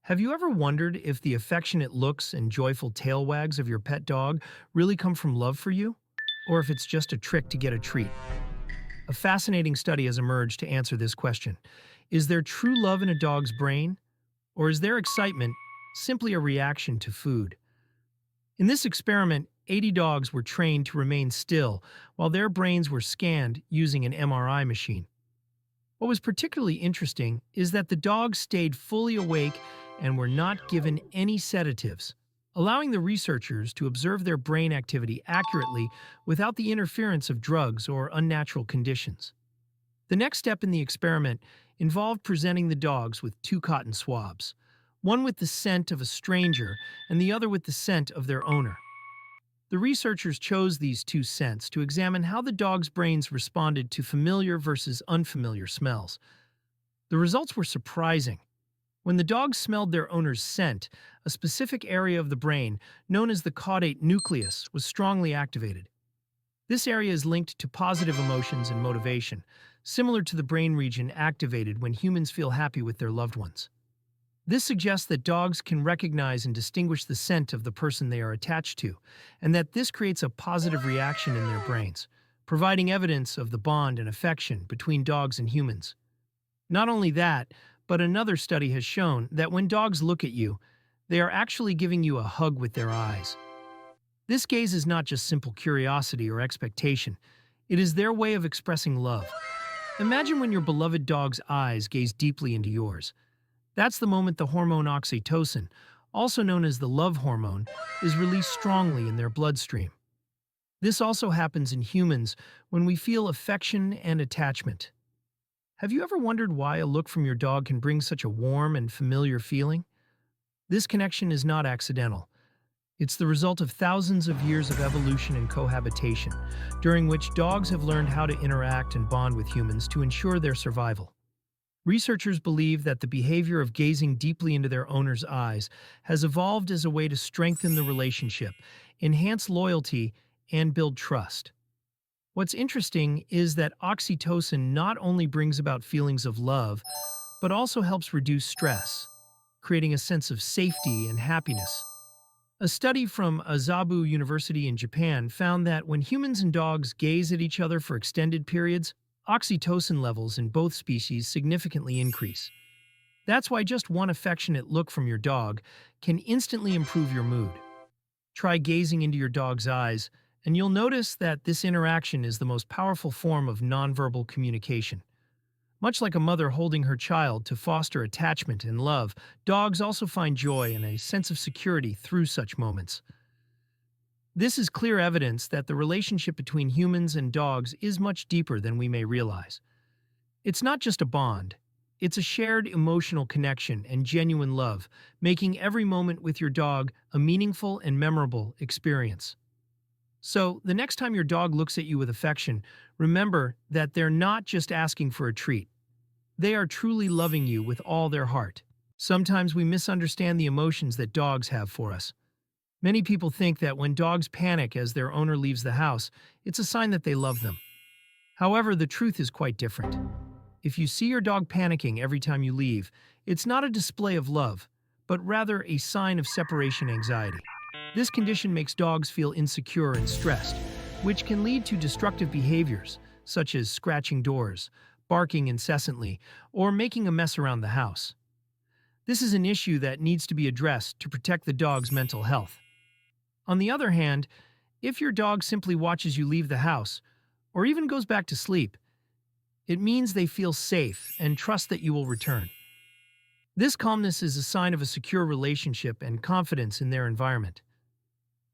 Have you ever wondered if the affectionate looks and joyful tail wags of your pet dog really come from love for you? Or if it's just a trick to get a treat? A fascinating study has emerged to answer this question. Is there true love in a dog's brain? Or is their excitement simply a reaction to food? In this experiment, 80 dogs were trained to remain still while their brains were scanned using an MRI machine. What was particularly interesting is that the dogs stayed fully awake and were not given any sedatives, allowing the researchers to observe their brain activity accurately without the interference of drugs or unnatural conditions. The next step in the experiment involved presenting the dogs with two cotton swabs, one with the scent of a stranger and the other with the scent of their owner. The researchers chose these two scents to examine how the dogs' brains responded to familiar versus unfamiliar smells. The results were surprising. When the dogs smelled their owner's scent, a specific area of the brain, known as the caudate nucleus, was strongly activated. This area is linked to positive emotions and motivation, similar to the brain region activated when humans feel happy with their loved ones. This suggests that dogs can recognize and distinguish the scent of the person they are attached to, and that this creates a positive reaction in their brains, providing evidence of the bond and affection between dogs and humans. Not only that, but another study has shown that when dogs look at you, they are actually giving you a hug with their eyes. This gaze is not just simple curiosity or expectation, it is their way of expressing love. Imagine when your beloved dog's eyes gaze deeply into yours. That's the moment the hormone oxytocin, also known as the love hormone, is released strongly in their bloodstream. This also happens in humans when we feel affection and attachment. Have you ever wondered why a look from your dog can bring such a warm and familiar feeling? This connection is not accidental. It's the result of thousands of years of evolution and cohabitation, during which dogs have learned how to interact and bond with humans to ensure their survival. Researchers believe that the behavior of gazing deeply into their owner's eyes has evolved as a way to strengthen the relationship, enhance loyalty, and build trust. What's interesting is that oxytocin not only brings about feelings of love, but also helps reduce stress, creating a sense of safety and happiness. A study from Azabu University in Japan found that when humans and dogs gaze at each other for extended periods, oxytocin levels in both species significantly increase. That's why just one affectionate look from your dog can instantly improve your mood. Try gazing into your dog's eyes, and you'll notice that this interaction is the most powerful form of nonverbal communication. Much like a mother holding her child to foster attachment and love, dogs also find joy and a sense of security through such moments. This is clear evidence that the relationship between humans and dogs is much deeper than we may realize. It's not just a bond, it's a shared emotional connection and genuine love, making every moment with your dog a meaningful and memorable experience. So, the next time your dog looks at you with affection, remember that they're not just asking for a treat. They are truly loving you with all their heart. Sometimes we misunderstand the emotions that dogs have for us. Many people think that when dogs panic as their owner leaves the house, it's a sign that they love them. However, the truth is quite different. If you see your dog panicking every time you leave, it's not a display of love, but rather a sign of separation anxiety. This condition makes dogs feel insecure and stressed, which can lead to destructive behaviors, such as scratching doors, barking incessantly, or making a mess around the house. This is an issue that needs to be addressed to protect the dog's mental health. On the other hand, if your dog simply watches you leave the house, or even goes back to sleep, it means they feel safe and trust that you will return. This calmness is a sign of a secure relationship and confidence in their environment.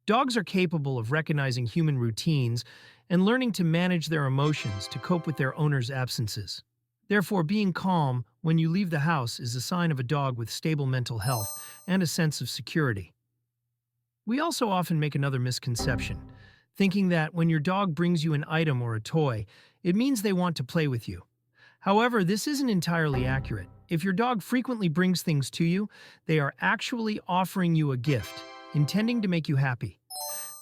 Dogs are capable of recognizing human routines and learning to manage their emotions to cope with their owner's absences. Therefore, being calm when you leave the house is a sign of a dog with stable mental health and a sense of security. We also often make another misconception, thinking that when your dog brings you an item or a toy, it means they want to play with you. However, this isn't entirely accurate. If your dog frequently brings things to you, they are actually offering you a gift, intending to make you happy.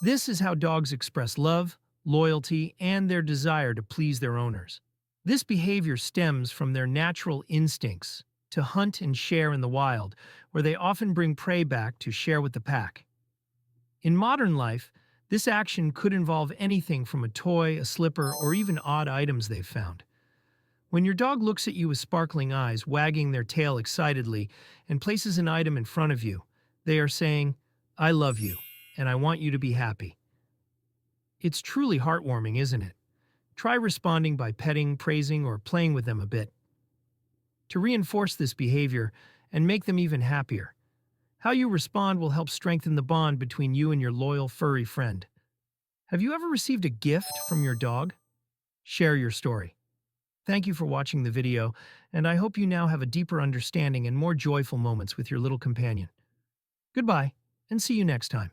This is how dogs express love, loyalty, and their desire to please their owners. This behavior stems from their natural instincts, to hunt and share in the wild, where they often bring prey back to share with the pack. In modern life, this action could involve anything from a toy, a slipper, or even odd items they've found. When your dog looks at you with sparkling eyes, wagging their tail excitedly, and places an item in front of you, they are saying, "I love you, and I want you to be happy." It's truly heartwarming, isn't it? Try responding by petting, praising, or playing with them a bit to reinforce this behavior and make them even happier. How you respond will help strengthen the bond between you and your loyal furry friend. Have you ever received a gift from your dog? Share your story. Thank you for watching the video, and I hope you now have a deeper understanding and more joyful moments with your little companion. Goodbye, and see you next time.